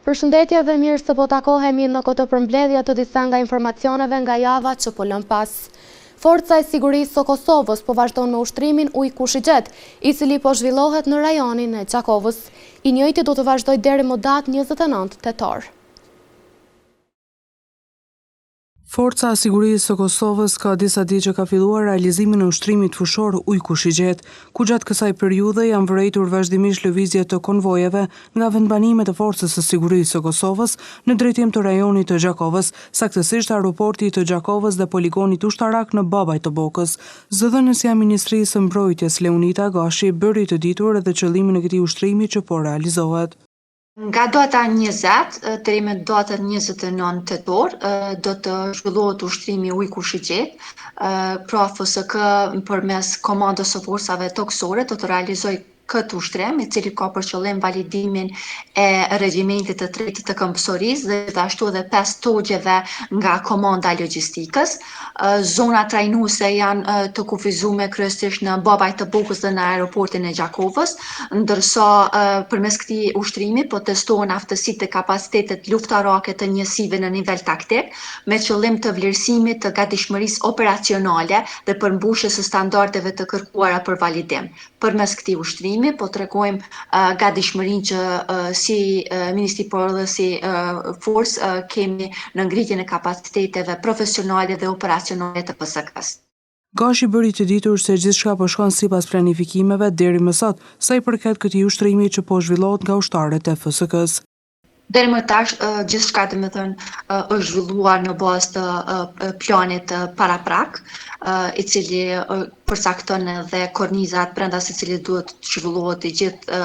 Përshëndetje dhe mirë se po takohemi në këtë përmbledhje të disa nga informacioneve nga java që po lëm pas. Forca e Sigurisë së Kosovës po vazhdon me ushtrimin Ujë Kushigjet, i cili po zhvillohet në rajonin e Gjakovës. I njëjti do të vazhdojë deri më datë 29 tetor. Forca e Sigurisë së Kosovës ka disa ditë që ka filluar realizimin e ushtrimit fushor Ujë Kushigjet, ku gjatë kësaj periudhe janë vërejtur vazhdimisht lëvizje të konvojeve nga vendbanimet e Forcës së Sigurisë së Kosovës në drejtim të rajonit të Gjakovës, saktësisht aeroporti të Gjakovës dhe poligonit ushtarak në Babaj të Bokës. Zëdhënësja e Ministrisë së Mbrojtjes Leonita Gashi bëri të ditur edhe qëllimin e këtij ushtrimi që po realizohet. Nga data 20 deri me datën 29 tetor do të zhvillohet ushtrimi Ujë Kushigjet, pra FSK përmes komandës së forcave toksore do të realizojë këtë ushtrim, i cili ka për qëllim validimin e regjimentit të tretë të këmbësorisë dhe gjithashtu edhe 5 togjeve nga komanda e logjistikës. Zonat trajnuese janë të kufizuar kryesisht në Babaj të Bokës dhe në aeroportin e Gjakovës, ndërsa përmes këtij ushtrimi po testohen aftësitë e kapacitetet luftarake të njësive në nivel taktik, me qëllim të vlerësimit të gatishmërisë operacionale dhe përmbushjes së standardeve të kërkuara për validim. Përmes këtij ushtrimit po tregojmë gatishmërinë që si Ministri por dhe si forcë kemi në ngritjen e kapaciteteve profesionale dhe operacionale të PSK-s. Gashi bëri të ditur se gjithçka po shkon sipas planifikimeve deri më sot, sa i përket këtij ushtrimi që po zhvillohet nga ushtarët e FSK-s. Deri më tash gjithçka është zhvilluar në bazë të planit paraprak, i cili përcakton edhe kornizat brenda së cilit duhet të zhvillohet i gjithë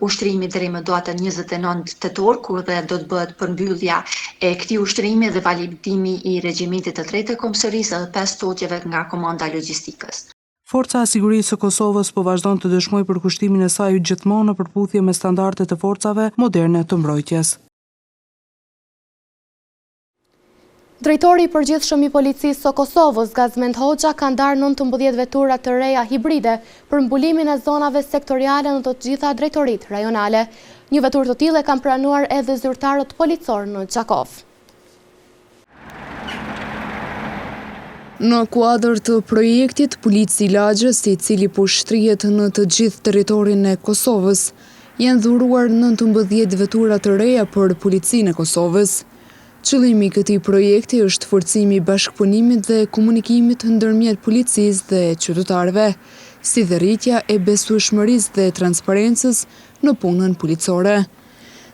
ushtrimi deri më datën 29 tetor, kur dhe do të bëhet përmbyllja e këtij ushtrimi dhe validimi i regjimentit të tretë të kombësorisë dhe 5 togjeve nga komanda e logjistikës. Forca e Sigurisë së Kosovës po vazhdon të dëshmojë për kushtimin e saj gjithmonë në përputhje me standardet e forcave moderne të mbrojtjes. Drejtori i përgjithshëm i Policisë së Kosovës, Gazmend Hoxha, ka ndarë 19 vetura të reja hibride për mbulimin e zonave sektoriale në të gjitha drejtoritë rajonale. Një veturë të tillë kanë pranuar edhe zyrtarët policor në Gjakovë. Në kuadër të projektit Polici Lagjës, i cili po shtrihet në të gjithë territorin e Kosovës, janë dhuruar 19 vetura të reja për Policinë e Kosovës. Qëllimi i këtij projekti është forcimi i bashkëpunimit dhe komunikimit ndërmjet policisë dhe qytetarëve, si dhe rritja e besueshmërisë dhe transparencës në punën policore.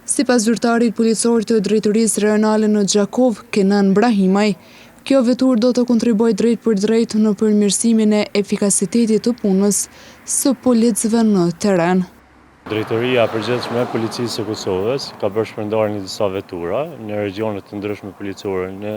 Sipas zyrtarit policor të drejtorisë rajonale në Gjakovë, Kenan Brahimaj, kjo veturë do të kontribuojë drejt për drejt në përmirësimin e efikasitetit të punës së policëve në terren. Drejtoria e përgjithshme e Policisë së Kosovës ka bërë shpërndarje disa vetura në regione të ndryshme policore në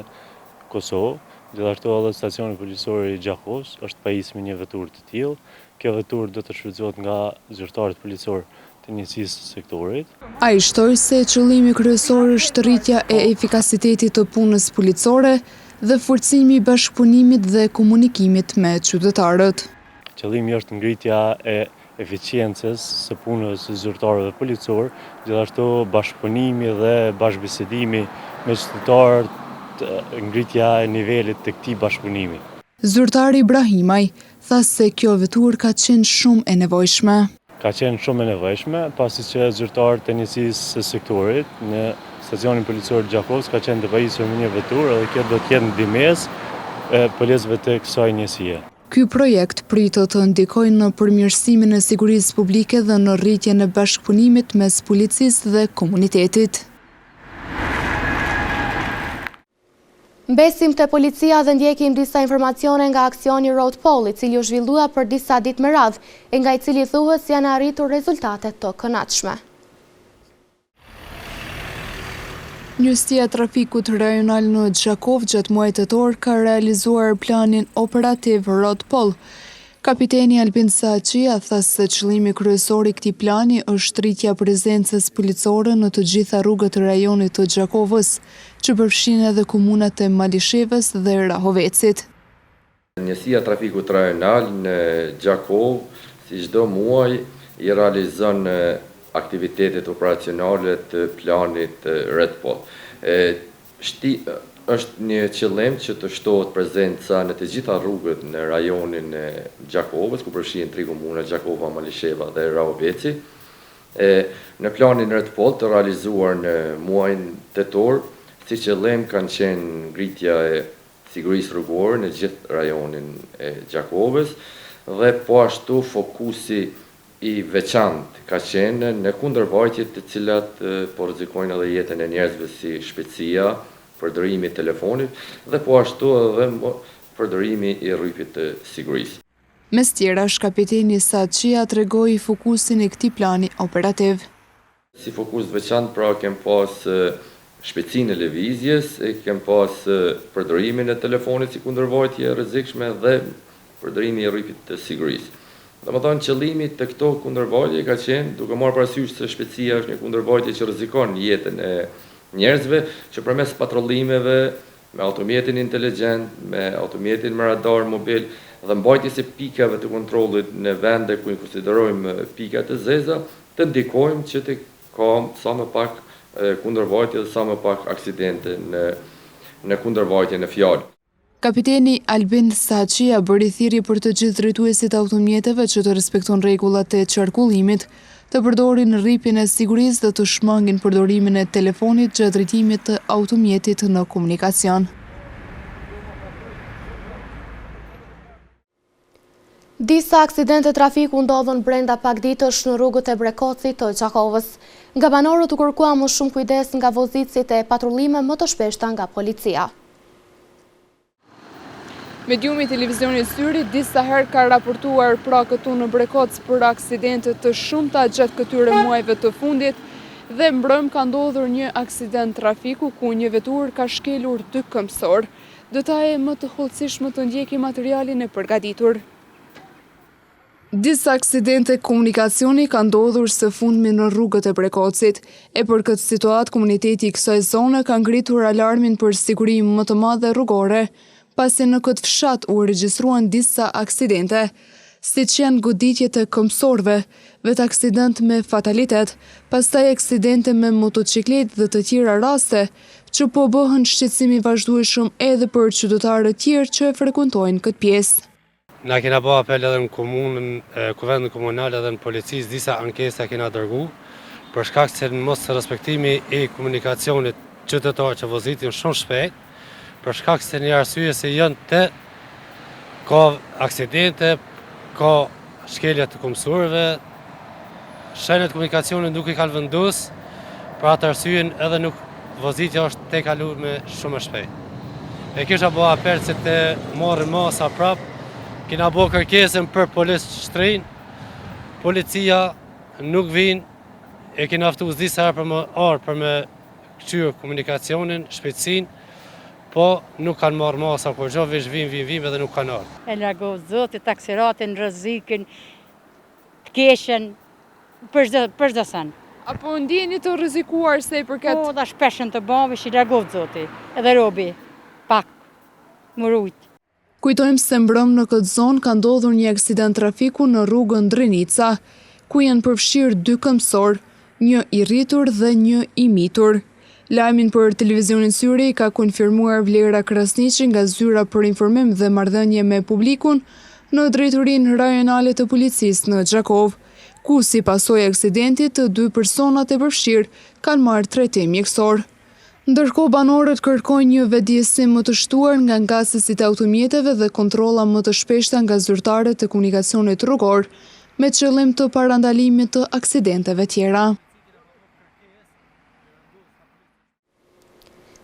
Kosovë, gjithashtu edhe stacioni policor i Gjakovës është pajisur me një veturë të tillë. Kjo veturë do të shfrytëzohet nga zyrtarët policor të njësisë së sektorit. Ai shtoi se qëllimi kryesor është rritja e efikasitetit të punës policore dhe forcimi i bashkëpunimit dhe komunikimit me qytetarët. Qëllimi është ngritja e eficiencës së punës së zyrtarëve policor, gjithashtu bashkëpunimi dhe bashkëbisedimi me qytetarët, ngritja e nivelit të këtij bashkëpunimi. Zyrtari Ibrahimaj tha se kjo veturë ka qenë shumë e nevojshme. Ka qenë shumë e nevojshme, pasi që zyrtarët e njësisë së sektorit në stacionin policor të Gjakovës ka qenë të pajisur me një veturë dhe kjo do të jetë ndihmesë policëve të kësaj njësie. Ky projekt pritet të ndikojë në përmirësimin e sigurisë publike dhe në rritjen e bashkëpunimit mes policisë dhe komunitetit. Mbesim te policia dhe ndjekim disa informacione nga aksioni Road Poll, i cili u zhvillua për disa ditë me radhë, e nga i cili thuhet se janë arritur rezultate të kënaqshme. Njësia e trafikut rajonal në Gjakovë gjatë muajit tetor ka realizuar planin operativ Road Poll. Kapiteni Albin Saçia tha se qëllimi kryesor i këtij plani është rritja e prezencës policore në të gjitha rrugët e rajonit të Gjakovës, që përfshin edhe komunat e Malishevës dhe Rahovecit. Njësia e trafikut rajonal në Gjakovë, si çdo muaj, i realizon aktivitetet operacionale të planit Red Pole. Është një qëllim që të shtohet prezenca në të gjitha rrugët në rajonin e Gjakovës, ku përfshihen 3 komuna, Gjakova, Malisheva dhe Rahoveci. Në planin Red Pole të realizuar në muajin tetor, si qëllim kanë qenë ngritja e sigurisë rrugore në gjithë rajonin e Gjakovës dhe po ashtu fokusi i veçantë ka qenë në kundërvajtjet të cilat po rrezikojnë edhe jetën e njerëzve si shpejtësia, përdorimi i telefonit dhe po ashtu edhe përdorimi i rrypit të sigurisë. Mes tjerash, kapiteni Saçia tregoi fokusin e këtij plani operativ. Si fokus veçantë pra kem pas shpejtësinë e lëvizjes, kem pas përdorimin e telefonit si kundërvajtje e rrezikshme dhe përdorimi i rrypit të sigurisë. Domethënë qëllimi të këto kundërvajtje ka qenë duke marrë parasysh se shpejtësia është një kundërvajtje që rrezikon jetën e njerëzve, që përmes patrollimeve me automjetin inteligjent, me automjetin me radar mobil dhe mbajtjes së pikave të kontrollit në vende ku i konsiderojmë pika të zeza, të ndikojmë që të ka sa më pak kundërvajtje dhe sa më pak aksidente në kundërvajtje në fjalë. Kapiteni Albin Saçia bëri thirrje për të gjithë drejtuesit e automjeteve që të respektojnë rregullat e qarkullimit, të përdorin rripin e sigurisë dhe të shmangin përdorimin e telefonit gjatë drejtimit të automjetit në komunikacion. Disa aksidente trafiku ndodhën brenda pak ditësh në rrugët e Brekocit të Gjakovës. Nga banorët u kërkua më shumë kujdes nga vozicit e patrullime më të shpeshta nga policia. Mediumi i televizionit Syri disa herë ka raportuar pra këtu në Brekoc për aksidente të shumta gjatë këtyre muajve të fundit dhe mbrëm ka ndodhur një aksident trafiku ku një vetur ka shkelur 2 këmbësor. Detaje më të hollësishme të ndjekim materialin e përgatitur. Disa aksidente komunikacioni ka ndodhur së fundmi në rrugët e Brekocit, e për këtë situatë komuniteti i kësaj zone ka ngritur alarmin për siguri më të madhe rrugore, pasi në këtë fshat u regjistruan disa aksidente, siç janë goditjet e këmbësorëve, vetë aksident me fatalitet, pastaj aksidente me motociklet dhe të tjera raste, që po bëhen shqetësimi vazhdueshëm edhe për qytetarët tjerë që frekuentojnë këtë pjesë. Na kena bë apel edhe në komunën, kuvendin komunal edhe në policisë, disa ankesa kena dërgu, për shkak se në mos respektimi i komunikacionit qytetarë që vozitin shumë shpejt, për shkak se një arsye se janë të ka aksidente, ka shkelja të këmbësorëve, shenjat komunikacionit nuk i kanë vendus, për atë arsyen edhe nuk vozitja është te kaluar me shumë shpejt. E kisha bë apel se të marrin masa prap, kena bë kërkesën për policë shtrin, policia nuk vin, e kena ftuar disa herë për me kthyer komunikacionin, shpejtësinë, po nuk kanë marrë masa, por gjo veç vim edhe nuk kanë ardhur. E largohet zotit, taksiratin, rrezikin, të keqen, për çdo sen. Apo ndjeni të rrezikuar se i përket? Po, da shpeshën të bave që i largohet zotit, edhe robi, pak, mërujt. Kujtojmë se mbrëm në këtë zonë ka ndodhur një aksident trafiku në rrugën Drenica, ku janë përfshirë 2 këmbësor, një i rritur dhe një i mitur. Lajmin për televizionin Syri ka konfirmuar Vlera Krasniqi nga zyra për informim dhe marrëdhënie me publikun në drejtorinë rajonale të policisë në Gjakovë, ku si pasojë e aksidentit të 2 personat e përfshirë kanë marrë trajtim mjekësor. Ndërkohë banorët kërkojnë një vetëdijsim më të shtuar nga ngasësit e automjeteve dhe kontrolla më të shpeshta nga zyrtarët e komunikacionit rrugor, me qëllim të parandalimit të aksidenteve tjera.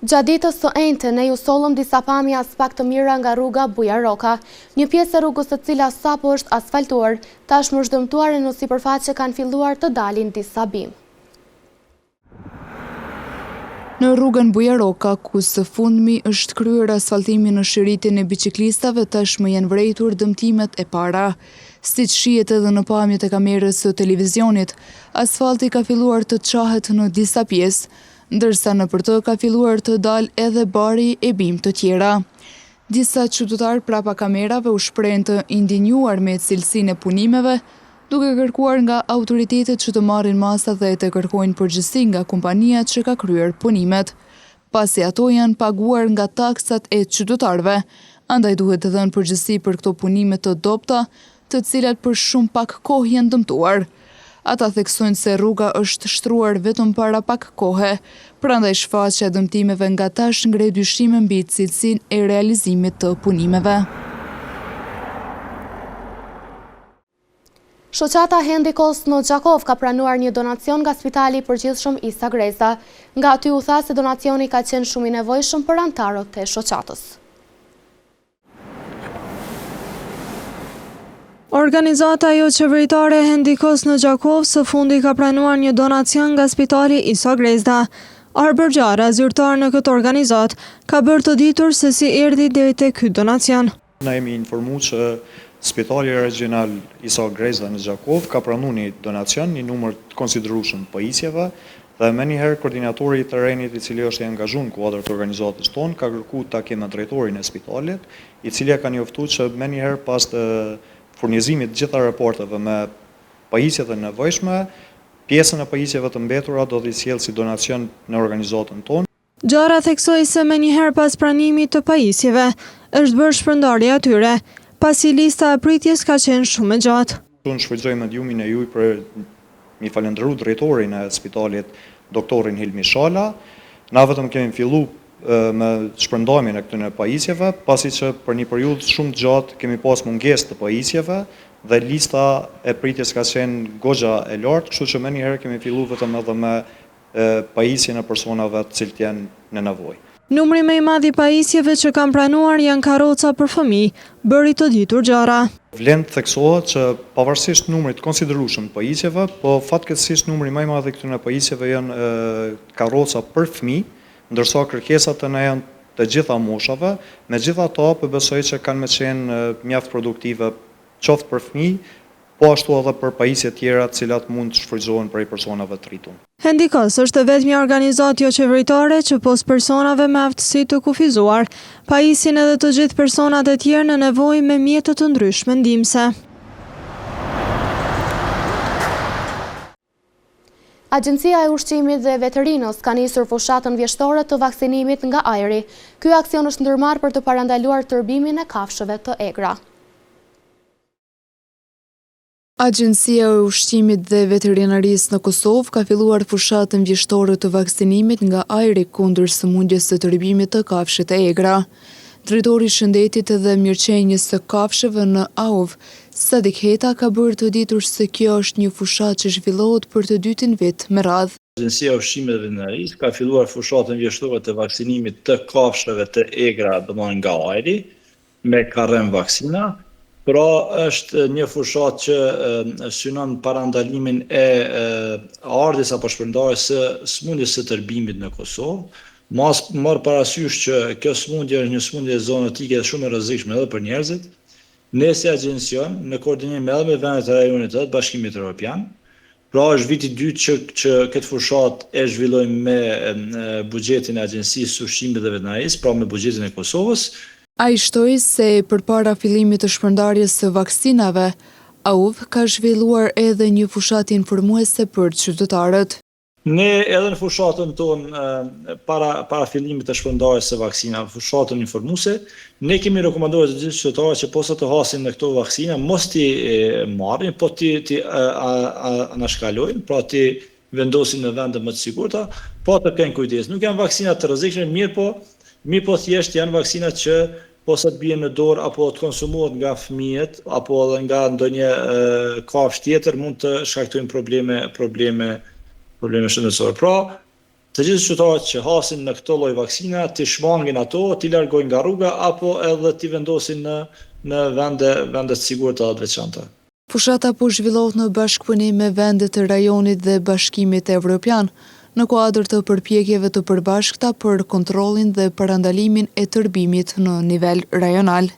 Gjatë ditës së enjte ne ju sollëm disa pamje as pak të mira nga rruga Bujaroka. Një pjesë e rrugës e cila sapo është asfaltuar, tashmë është dëmtuar e në sipërfaqe kanë filluar të dalin disa bimë. Në rrugën Bujaroka, ku së fundmi është kryer asfaltimi në shëritin e biçiklistave, tashmë janë vërejtur dëmtimet e para. Siç shihet edhe në pamjet e kamerës së televizionit, asfalti ka filluar të qahet në disa pjesë, ndërsa nëpër të ka filluar të dalë edhe bari e bimë të tjera. Disa qytetarë prapa kamerave u shprehen të indinjuar me cilësinë e punimeve, duke kërkuar nga autoritetet që të marrin masa dhe të kërkojnë përgjegjësi nga kompania që ka kryer punimet, pasi ato janë paguar nga taksat e qytetarëve, andaj duhet të dhënë përgjegjësi për këto punime të dobta, të cilat për shumë pak kohë janë dëmtuar. Ata theksojnë se rruga është shtruar vetëm para pak kohe, prandaj shfaqja e dëmtimeve nga tash ngre dyshime mbi cilësinë e realizimit të punimeve. Shoqata Hendikos në Gjakov ka pranuar një donacion nga Spitali i Përgjithshëm Isa Greza. Nga aty u tha se donacioni ka qenë shumë i nevojshëm për anëtarët e shoqatës. Organizata jo qeveritare Hendikos në Gjakov së fundi ka pranuar një donacion nga Spitali Isa Greza. Arber Gjara, zyrtar në këtë organizat, ka bërë të ditur se si erdhi deri te ky donacion. Na jemi informuar që Spitali Regional Isa Greza në Gjakov ka pranuar një donacion, një numër të konsiderueshëm pajisjeve, dhe më njëherë koordinatori i terrenit i cili është i angazhuar në kuadër të organizatës tonë ka kërkuar takim me drejtorin e spitalit, i cili ka njoftuar që më njëherë pas të furnizimit të gjitha raporteve me pajisjet e nevojshme, pjesën e pajisjeve të mbetura do t'i sjellë si donacion në organizatën tonë. Gjara theksoi se më njëherë pas pranimit të pajisjeve është bërë shpërndarja atyre, pasi lista e pritjes ka qenë shumë e gjatë. Unë shfrytëzoj ndihmën e juaj për mi falendëruar drejtorin e spitalit, doktorin Hilmi Shala. Na vetëm kemi filluar me shpërndamin e këtyre pajisjeve, pasi që për një periudhë shumë të gjatë kemi pas mungesë të pajisjeve dhe lista e pritjes ka qenë goxha e lartë, kështu që më njëherë kemi filluar vetëm edhe me pajisjen e personave të cilët janë në nevojë. Numri më i madh i pajisjeve që kanë pranuar janë karroca për fëmijë, bëri të ditur Gjara. Vlen të theksohet që pavarësisht numrit konsiderueshëm të pajisjeve, po fatkeqësisht numri më i madh i këtyre pajisjeve janë karroca për fëmijë, ndërsa kërkesat e na janë të gjitha moshave, megjithatë besoj që kanë më qenë mjaft produktive qoftë për fëmijë, po ashtu edhe për pajisje tjera të cilat mund të shfrytëzohen prej personave të rritur. Hendikos është vetmi organizatë jo qeveritare që pos personave me aftësi të kufizuar, pajisin edhe të gjithë personat e tjerë në nevojë me mjete të ndryshme ndihmëse. Agjencia e Ushqimit dhe Veterinës ka nisur fushatën vjeshtore të vaksinimit nga ajri. Ky aksion është ndërmarrë për të parandaluar tërbimin e kafshëve të egra. Agjencia e Ushqimit dhe Veterinarisë në Kosovë ka filluar fushatën vjeshtore të vaksinimit nga ajri kundër sëmundjes së tërbimit të kafshëve të egra. Drejtori i Shëndetit dhe Mirëqenies së kafshëve në AUV, Sadik Heta, ka bërë të ditur se kjo është një fushatë që zhvillohet për të dytin vit me radhë. Agjencia e Ushqimit dhe Veterinarisë ka filluar fushatën vjeshtore të vaksinimit të kafshëve të egra, domethënë nga ajri, me karrem vaksina. Pra është një fushat që synon parandalimin e ardhjes apo shpërndarjes së sëmundjes së tërbimit në Kosovë. Marr parasysh që kjo sëmundje është një sëmundje zoonotike dhe shumë e rrezikshme edhe për njerëzit. Ne si agjencion, në koordinim edhe me vendet e rajonit të Bashkimit Evropian, pra është viti i dytë që këtë fushat e zhvillojmë me buxhetin e Agjencisë Ushqimit dhe Veterinarisë, pra me buxhetin e Kosovës. Ai shtoi se përpara fillimit të shpërndarjes së vaksinave, AUV ka zhvilluar edhe një fushatë informuese për qytetarët. Ne edhe në fushatën tonë para fillimit të shpërndarjes së vaksinave, fushatën informuese, ne kemi rekomanduar të gjithë qytetarët që posa të hasin në këto vaksina, mos t'i marrin, po t'i anashkalojnë, pra t'i vendosin në vende më të sigurta, po të kenë kujdes. Nuk janë vaksina të rrezikshme, mirë po thjesht janë vaksina që posa të bien në dorë apo të konsumohet nga fëmijët apo edhe nga ndonjë kafshë tjetër mund të shkaktojnë probleme shëndetësore. Pra, të gjithë qytetarët që hasin në këtë lloj vaksina, t'i shmangin ato, t'i largojnë nga rruga apo edhe t'i vendosin në vende të sigurta dhe të veçanta. Fushata po zhvillohet në bashkëpunim me vendet të rajonit dhe Bashkimit Evropian, në kuadër të përpjekjeve të përbashkëta për kontrollin dhe parandalimin e tërbimit në nivel rajonal.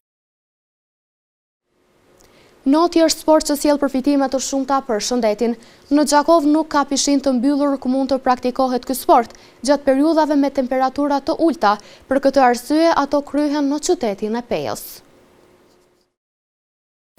Noti është sport që sjell përfitime të shumta për shëndetin. Në Gjakov nuk ka pishin të mbyllur ku mund të praktikohet ky sport, gjatë periudhave me temperatura të ulta. Për këtë arsye, ato kryhen në qytetin e Pejës.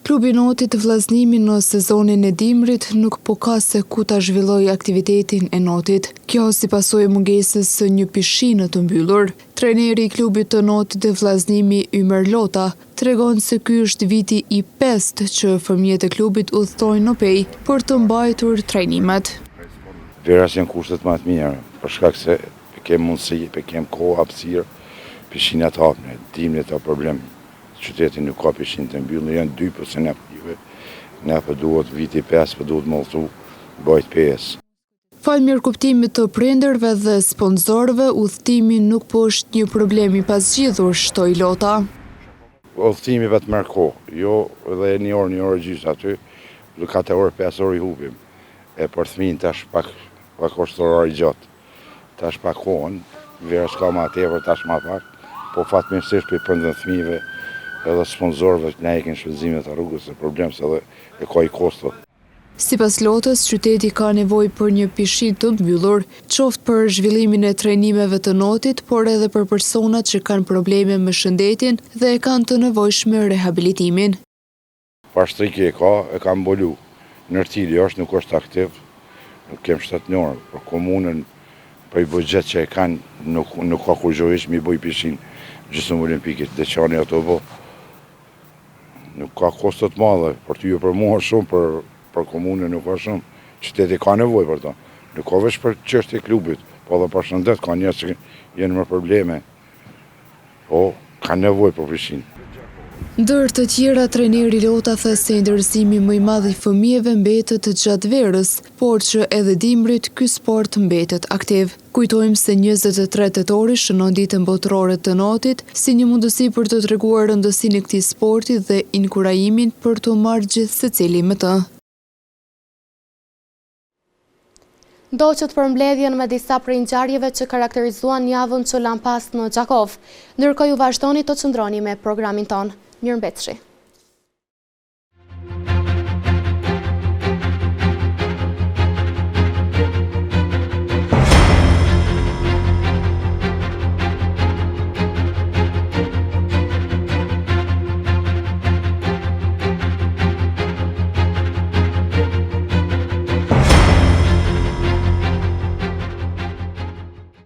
Klubi Notit vllaznimi në sezonin e dimrit nuk po ka se ku ta zhvilloj aktivitetin e Notit. Kjo si pasojë mungesës së një pishinë të mbyllur. Trajneri i klubit të Notit vllaznimi Ymer Lota tregon se ky është viti i 5 që fëmijët e klubit udhtojnë në Pej për të mbajtur trajnimet. Veras janë kushtet më të mira, për shkak se kem mundësi, kem kohë, hapësirë, pishinat hapën, dimrit ka problem. Qyteti nuk ka pishinë të mbyllur, janë 2% ne për duhet viti 5, për duhet mëllëtu, bajt 5. Fal mirëkuptimit të prindërve dhe sponsorëve, udhtimi nuk po është një problem i pasgjidhur, shtoi Lota. Udhtimi vetë merr kohë, jo edhe një orë gjysmë aty, 4 orë, 5 orë i hupim. E për fëmijën tash pak është orë gjatë. Tash pak kohën, vera s'ka ma tepër, tash ma pak, po fatmirësisht për prindën fëmijëve edhe sponsorëve që ne ikin shpenzimet e rrugës, e problem se edhe e ka i kosto. Sipas Lotës, qyteti ka nevojë për një pishinë të mbyllur, qoftë për zhvillimin e trajnimeve të Notit, por edhe për personat që kanë probleme me shëndetin dhe e kanë të nevojshme rehabilitimin. Pashtriki e ka mbolu. Nërtili është, nuk është aktiv, nuk kem shtatënor, për komunën, për i budget që e kanë, nuk ka kur gjohish mi boj pishin gjysmë olimpikit, deqani ato bo. Nuk ka kostot madhe, për ty e për mua shumë, për komunën nuk ka shumë, qyteti ka nevoj për ta. Nuk ka vesh për çështje klubit, po dhe për shëndet, ka njerëz që jenë me probleme, po ka nevoj për pishin. Ndër të tjera, trajneri Lota the se interesimi më i madh i fëmijëve mbetet gjatë verës, por që edhe dimrit ky sport mbetet aktiv. Kujtojmë se 23 tetori shënon ditën botërore të Notit si një mundësi për të treguar rëndësinë e këtij sporti dhe inkurajimin për të marrë gjithë secili me të. Ndoqët për mbledhjen me disa prej ngjarjeve që karakterizuan javën që lan pas në Gjakov. Ndërkohë ju vazhdoni të qëndroni me programin ton. Mirëmbëjtje.